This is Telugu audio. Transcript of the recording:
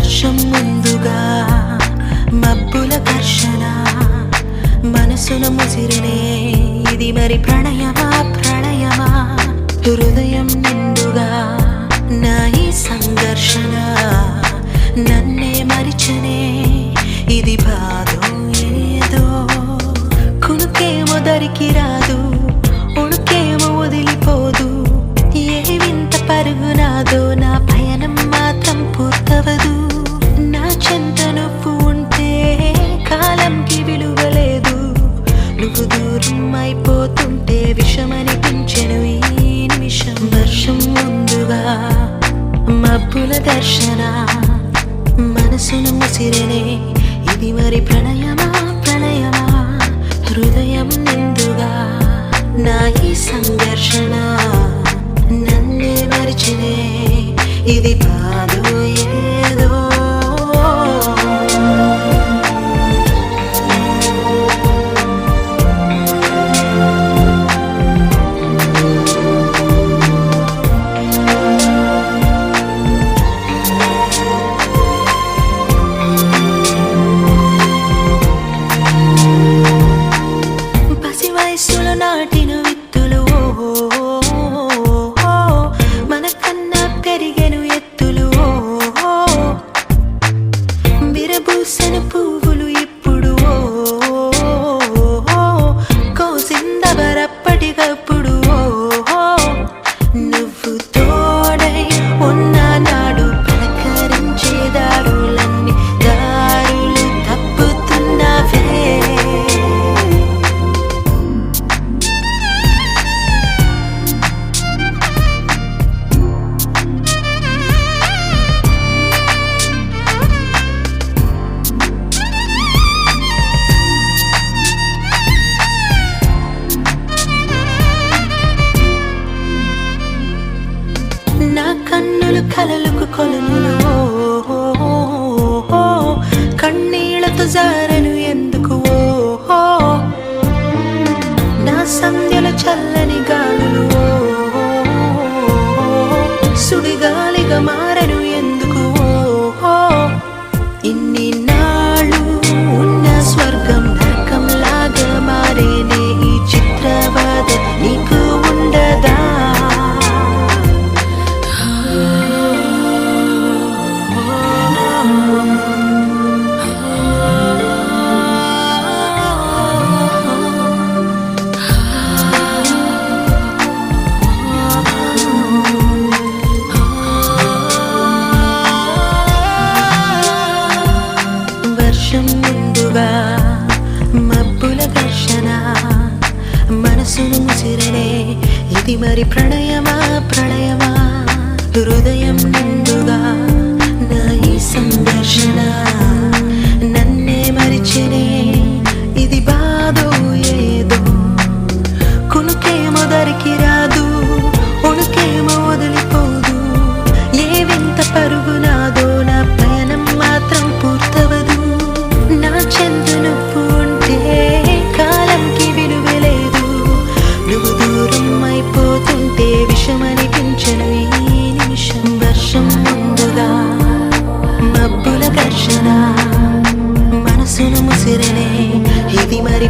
వర్షం ముందుగా మబ్బుల ఘర్షణ మనసున ముసిరినే ఇది మరి ప్రణయమా ప్రణయమా హృదయం నిండుగా నా ఈ సంఘర్షణ నన్నే మరిచనే ఇది బాధో ఏదో కునుకేమో దరికి రాదు ఉణుకేమో వదిలిపోదు ఏ వింత పరుగునాదో నా పయనం మాత్రం పూర్తవదు నా చెంత నువ్వు ఉంటే కాలంకి విలువలేదు నువ్వు దూరం అయిపోతుంటే విషమనిపించెను ఈ నిమిషం వర్షం ముందుగా మబ్బుల దర్శన మనసును ముసిరనే ఇది మరి ప్రణయమా ప్రణయమా హృదయం నిండుగా నా ఈ సంఘర్షణ నన్నే మరిచినే ఇది బాధో ఏదో వయసులో నాటిన విత్తులు మనకన్నా పెరిగెను ఎత్తులు విరబూసిన పువ్వులు ఇప్పుడు కోసిందవరప్పటికప్పుడు నువ్వు తోడై ఉన్నా నాడు పలకరించే దారులన్నీ దారులు తప్పుతున్నావే నా కన్నులు కలలకు కొలనులు కన్నీళ్లతో జారను ఎందుకు నా సంధ్యల చల్లని గాలులు సుడిగాలిగా మారను ఎందుకు ఇన్ని నాళ్ళు ఉన్న స్వర్గం నరకం లాగా మారేనే ఈ చిత్రవాద నీకు ఉండదా వర్షం ముందుగా మబ్బుల ఘర్షణ మనసును ముసిరనే ఇది మరి ప్రణయమా ప్రణయమా హృదయం నిండుగా నా ఈ సంఘర్షణ నన్నే మరిచినే ఇది బాధో ఏదో కునుకేమో దరికి రాదు ఉణుకేమో వదిలిపోదు ఏ వింత పరుగునాదో నా పయనం మాత్రం పూర్తవదు నా చెంత నువ్వు ఉంటే కాలంకి విలువలేదు నువ్వు దూరం అయిపోతుంటే విషమనిపించను ఈ నిమిషం వర్షం ముందుగా మబ్బుల ఘర్షణ మనసును ముసిరనే ఇది మరి